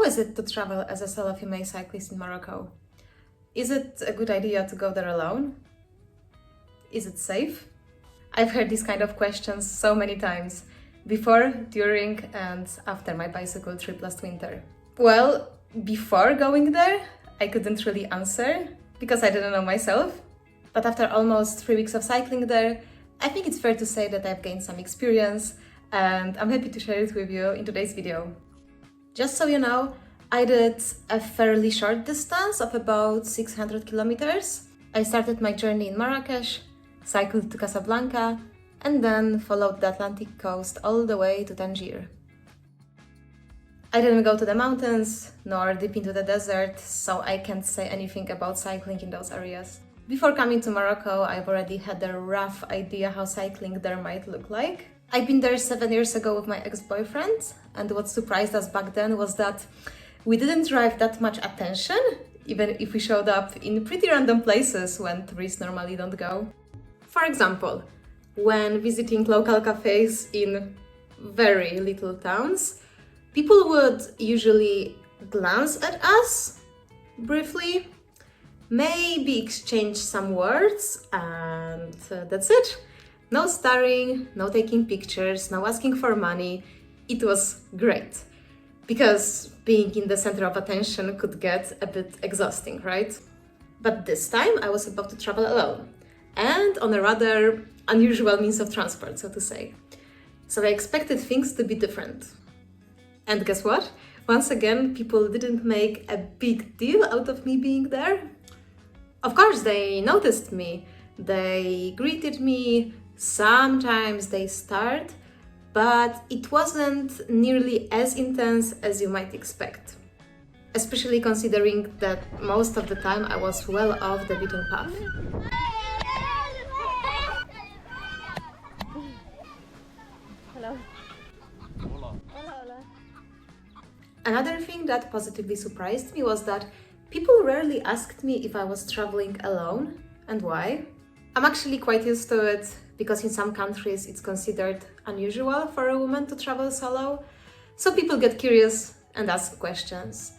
How is it to travel as a solo female cyclist in Morocco? Is it a good idea to go there alone? Is it safe? I've heard these kind of questions so many times, before, during and after my bicycle trip last winter. Well, before going there, I couldn't really answer, because I didn't know myself. But after almost 3 weeks of cycling there, I think it's fair to say that I've gained some experience, and I'm happy to share it with you in today's video. Just so you know, I did a fairly short distance of about 600 kilometers. I started my journey in Marrakesh, cycled to Casablanca, and then followed the Atlantic coast all the way to Tangier. I didn't go to the mountains, nor deep into the desert, so I can't say anything about cycling in those areas. Before coming to Morocco, I've already had a rough idea how cycling there might look like. I've been there 7 years ago with my ex-boyfriend, and what surprised us back then was that we didn't drive that much attention, even if we showed up in pretty random places when tourists normally don't go. For example, when visiting local cafes in very little towns, people would usually glance at us briefly, maybe exchange some words, and that's it. No staring, no taking pictures, no asking for money. It was great, because being in the center of attention could get a bit exhausting, right? But this time I was about to travel alone, and on a rather unusual means of transport, so to say. So I expected things to be different. And guess what? Once again, people didn't make a big deal out of me being there. Of course, they noticed me, they greeted me, sometimes they stared, but it wasn't nearly as intense as you might expect. Especially considering that most of the time I was well off the beaten path. Hello. Hola. Hola, hola. Another thing that positively surprised me was that people rarely asked me if I was traveling alone and why. I'm actually quite used to it, because in some countries it's considered unusual for a woman to travel solo, so people get curious and ask questions.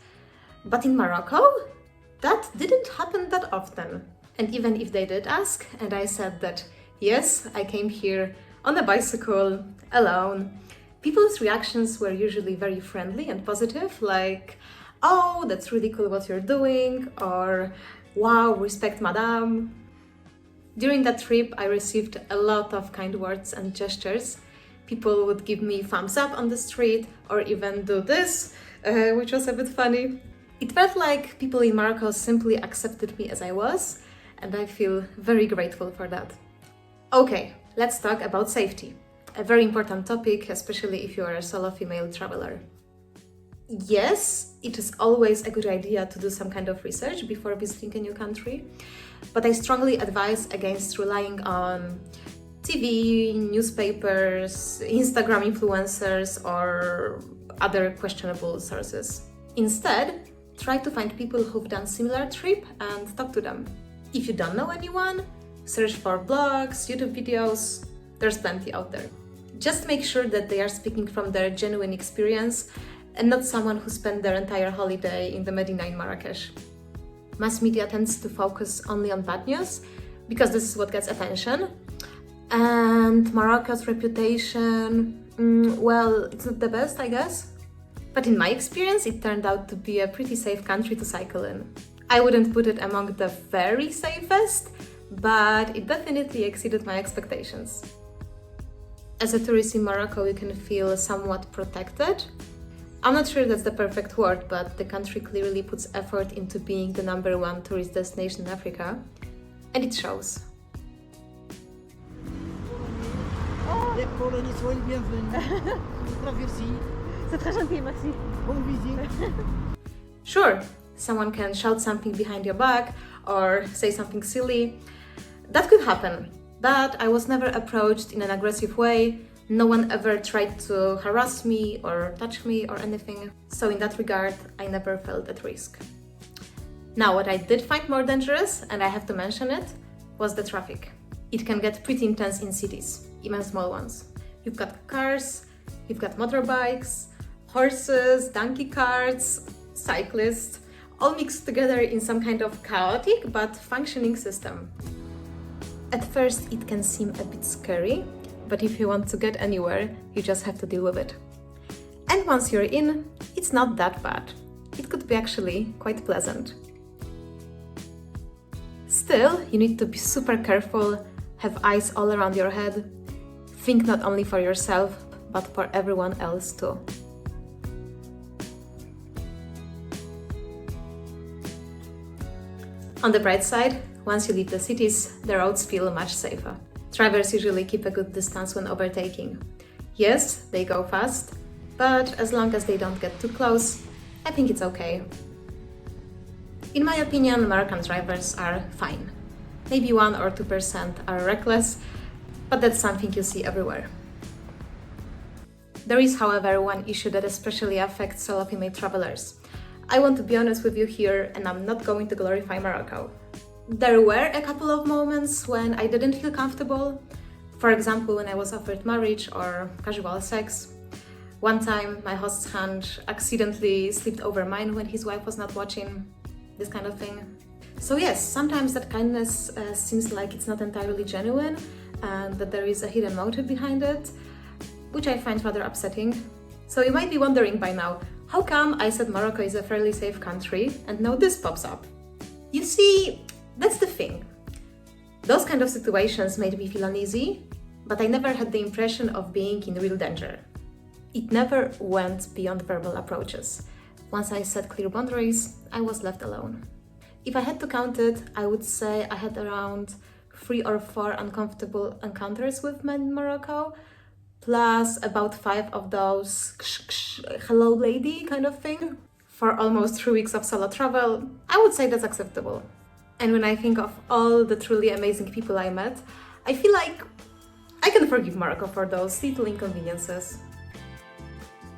But in Morocco, that didn't happen that often. And even if they did ask, and I said that yes, I came here on a bicycle, alone, people's reactions were usually very friendly and positive, like, "Oh, that's really cool what you're doing," or "Wow, respect, madame." During that trip, I received a lot of kind words and gestures. People would give me thumbs up on the street, or even do this, which was a bit funny. It felt like people in Morocco simply accepted me as I was, and I feel very grateful for that. Okay, let's talk about safety. A very important topic, especially if you are a solo female traveler. Yes, it is always a good idea to do some kind of research before visiting a new country, but I strongly advise against relying on TV, newspapers, Instagram influencers, or other questionable sources. Instead, try to find people who've done similar trip and talk to them. If you don't know anyone, search for blogs, YouTube videos, there's plenty out there. Just make sure that they are speaking from their genuine experience and not someone who spent their entire holiday in the Medina in Marrakesh. Mass media tends to focus only on bad news, because this is what gets attention. And Morocco's reputation, well, it's not the best, I guess. But in my experience, it turned out to be a pretty safe country to cycle in. I wouldn't put it among the very safest, but it definitely exceeded my expectations. As a tourist in Morocco, you can feel somewhat protected. I'm not sure that's the perfect word, but the country clearly puts effort into being the #1 tourist destination in Africa, and it shows. Les Polonais, soyez le bienvenu. Traversée. C'est très gentil, merci. Bonne visite. Sure, someone can shout something behind your back or say something silly. That could happen, but I was never approached in an aggressive way. No one ever tried to harass me or touch me or anything, so in that regard, I never felt at risk. Now, what I did find more dangerous, and I have to mention it, was the traffic. It can get pretty intense in cities, even small ones. You've got cars, you've got motorbikes, Horses, donkey carts, cyclists, all mixed together in some kind of chaotic but functioning system. At first it can seem a bit scary, but if you want to get anywhere, you just have to deal with it. And once you're in, it's not that bad. It could be actually quite pleasant. Still, you need to be super careful, have eyes all around your head, think not only for yourself, but for everyone else too. On the bright side, once you leave the cities, the roads feel much safer. Drivers usually keep a good distance when overtaking. Yes, they go fast, but as long as they don't get too close, I think it's okay. In my opinion, Moroccan drivers are fine. Maybe 1 or 2% are reckless, but that's something you see everywhere. There is, however, one issue that especially affects solo female travelers. I want to be honest with you here, and I'm not going to glorify Morocco. There were a couple of moments when I didn't feel comfortable. For example, when I was offered marriage or casual sex. One time, my host's hand accidentally slipped over mine when his wife was not watching. This kind of thing. So yes, sometimes that kindness seems like it's not entirely genuine and that there is a hidden motive behind it, which I find rather upsetting. So you might be wondering by now, how come I said Morocco is a fairly safe country and now this pops up? You see, that's the thing. Those kind of situations made me feel uneasy, but I never had the impression of being in real danger. It never went beyond verbal approaches. Once I set clear boundaries, I was left alone. If I had to count it, I would say I had around 3 or 4 uncomfortable encounters with men in Morocco, plus about 5 of those hello lady kind of thing. For almost 3 weeks of solo travel, I would say that's acceptable. And when I think of all the truly amazing people I met, I feel like I can forgive Morocco for those little inconveniences.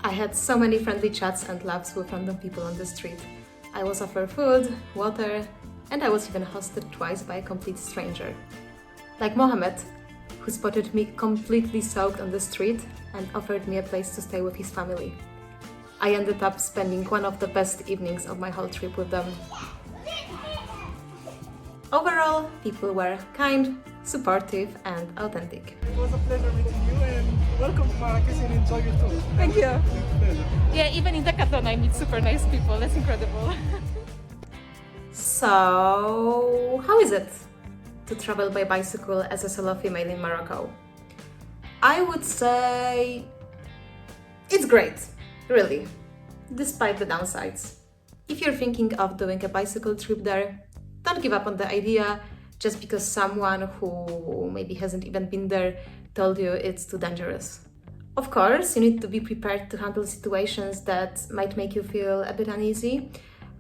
I had so many friendly chats and laughs with random people on the street. I was offered food, water, and I was even hosted twice by a complete stranger. Like Mohammed, who spotted me completely soaked on the street and offered me a place to stay with his family. I ended up spending one of the best evenings of my whole trip with them. Overall, people were kind, supportive, and authentic. It was a pleasure meeting you and welcome to Marrakesh and enjoy your tour. Thank you. Pleasure. Yeah, even in Decathlon I meet super nice people. That's incredible. So, how is it to travel by bicycle as a solo female in Morocco? I would say it's great, really, despite the downsides. If you're thinking of doing a bicycle trip there, don't give up on the idea just because someone who maybe hasn't even been there told you it's too dangerous. Of course, you need to be prepared to handle situations that might make you feel a bit uneasy,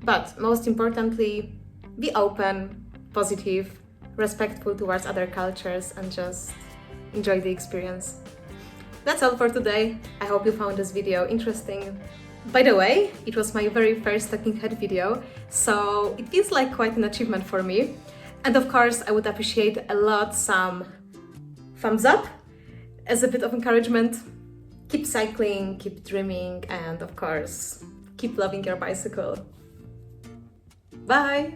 but most importantly, be open, positive, respectful towards other cultures, and just enjoy the experience. That's all for today. I hope you found this video interesting. By the way, it was my very first talking head video, so it feels like quite an achievement for me. And of course, I would appreciate a lot some thumbs up as a bit of encouragement. Keep cycling, keep dreaming, and of course, keep loving your bicycle. Bye!